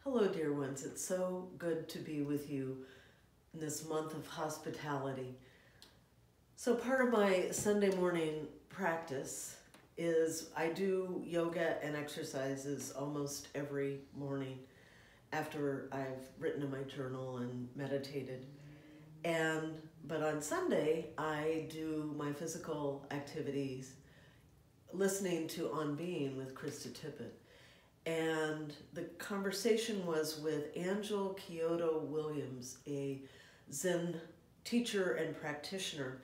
Hello, dear ones. It's so good to be with you in this month of hospitality. So part of my Sunday morning practice is I do yoga and exercises almost every morning after I've written in my journal and meditated. But on Sunday, I do my physical activities listening to On Being with Krista Tippett. And the conversation was with Angel Kyoto Williams, a Zen teacher and practitioner.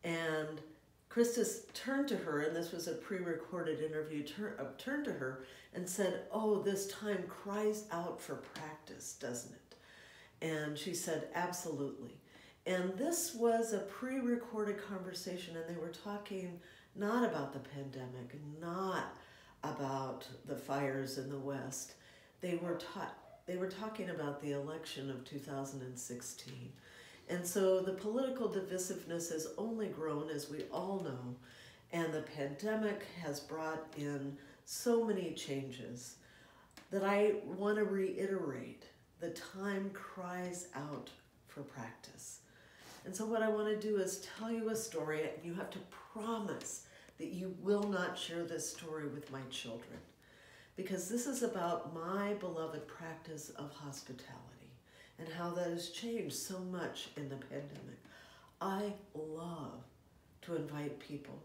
And Krista turned to her, and this was a pre-recorded interview, turned to her and said, "Oh, this time cries out for practice, doesn't it?" And she said, "Absolutely." And this was a pre-recorded conversation, and they were talking not about the pandemic, not about the fires in the West. They were talking about the election of 2016. And so the political divisiveness has only grown, as we all know, and the pandemic has brought in so many changes that I want to reiterate: the time cries out for practice. And so what I want to do is tell you a story, and you have to promise that you will not share this story with my children, because this is about my beloved practice of hospitality and how that has changed so much in the pandemic. I love to invite people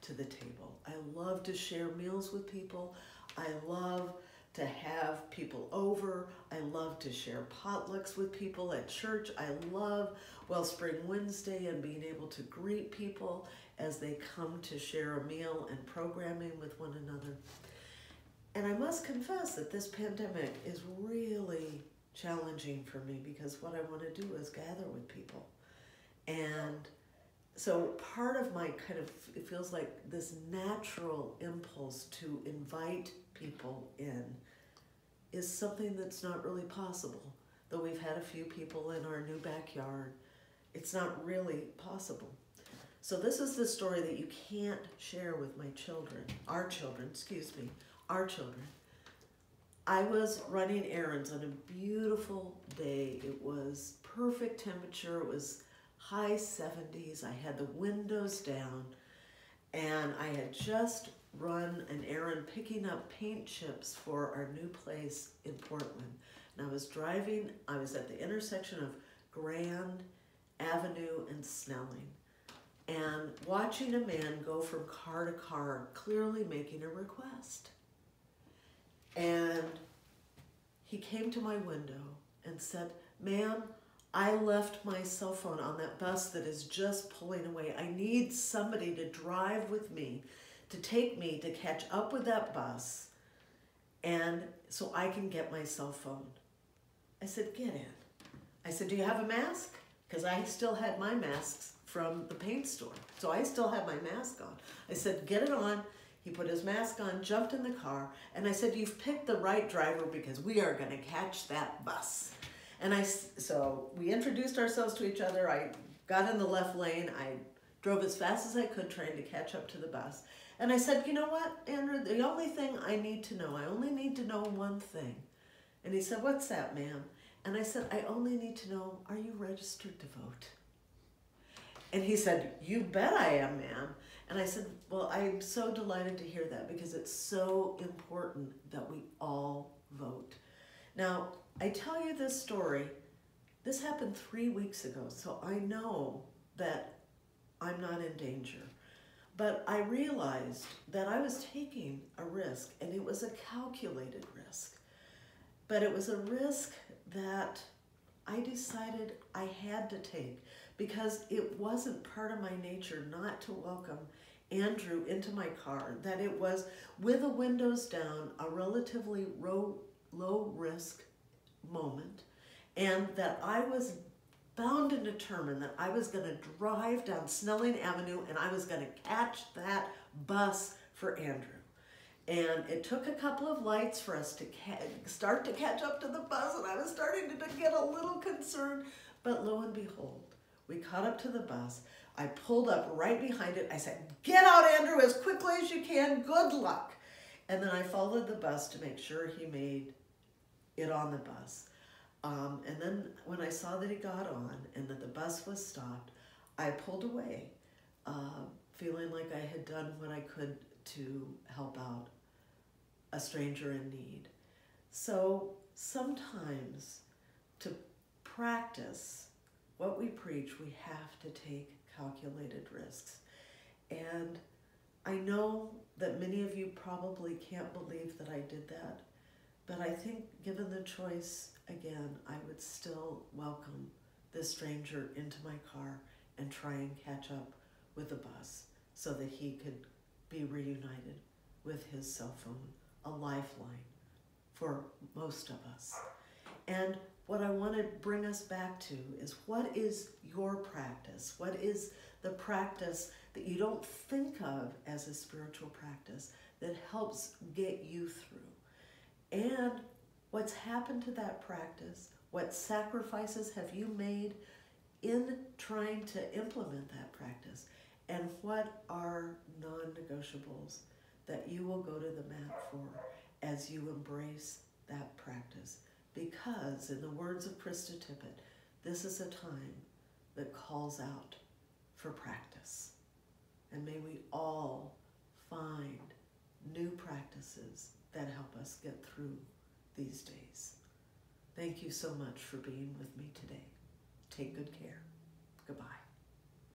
to the table. I love to share meals with people. I love to have people over. I love to share potlucks with people at church. I love Wellspring Wednesday and being able to greet people as they come to share a meal and programming with one another. And I must confess that this pandemic is really challenging for me, because what I want to do is gather with people. And so part of my it feels like this natural impulse to invite people in is something that's not really possible. Though we've had a few people in our new backyard, it's not really possible. So this is the story that you can't share with my children, our children. I was running errands on a beautiful day. It was perfect temperature. It was high 70s. I had the windows down, and I had just run an errand picking up paint chips for our new place in Portland. And I was at the intersection of Grand Avenue and Snelling, and watching a man go from car to car, clearly making a request. And he came to my window and said, "Ma'am, I left my cell phone on that bus that is just pulling away. I need somebody to drive with me, to take me to catch up with that bus, and so I can get my cell phone." I said, "Get in." I said, "Do you have a mask?" Because I still had my masks from the paint store. So I still had my mask on. I said, "Get it on." He put his mask on, jumped in the car, and I said, "You've picked the right driver, because we are going to catch that bus." And so we introduced ourselves to each other. I got in the left lane. I drove as fast as I could, trying to catch up to the bus. And I said, "You know what, Andrew, the only thing I need to know, I only need to know one thing." And he said, "What's that, ma'am?" And I said, "I only need to know, are you registered to vote?" And he said, "You bet I am, ma'am." And I said, "Well, I'm so delighted to hear that, because it's so important that we all vote." Now, I tell you this story, this happened 3 weeks ago, so I know that I'm not in danger. But I realized that I was taking a risk, and it was a calculated risk. But it was a risk that I decided I had to take, because it wasn't part of my nature not to welcome Andrew into my car, that it was, with the windows down, a relatively low risk moment, and that I was bound and determined that I was going to drive down Snelling Avenue and I was going to catch that bus for Andrew. And it took a couple of lights for us to start to catch up to the bus, and I was starting to get a little concerned. But lo and behold, we caught up to the bus. I pulled up right behind it. I said, "Get out, Andrew, as quickly as you can. Good luck." And then I followed the bus to make sure he made it on the bus. And then when I saw that he got on and that the bus was stopped, I pulled away, feeling like I had done what I could to help out a stranger in need. So sometimes to practice what we preach, we have to take calculated risks. And I know that many of you probably can't believe that I did that, but I think given the choice, again, I would still welcome this stranger into my car and try and catch up with the bus so that he could be reunited with his cell phone, a lifeline for most of us. And what I want to bring us back to is, what is your practice? What is the practice that you don't think of as a spiritual practice that helps get you through? And what's happened to that practice? What sacrifices have you made in trying to implement that practice? And what are non-negotiables that you will go to the mat for as you embrace that practice? Because, in the words of Krista Tippett, this is a time that calls out for practice. And may we all find new practices that help us get through these days. Thank you so much for being with me today. Take good care. Goodbye.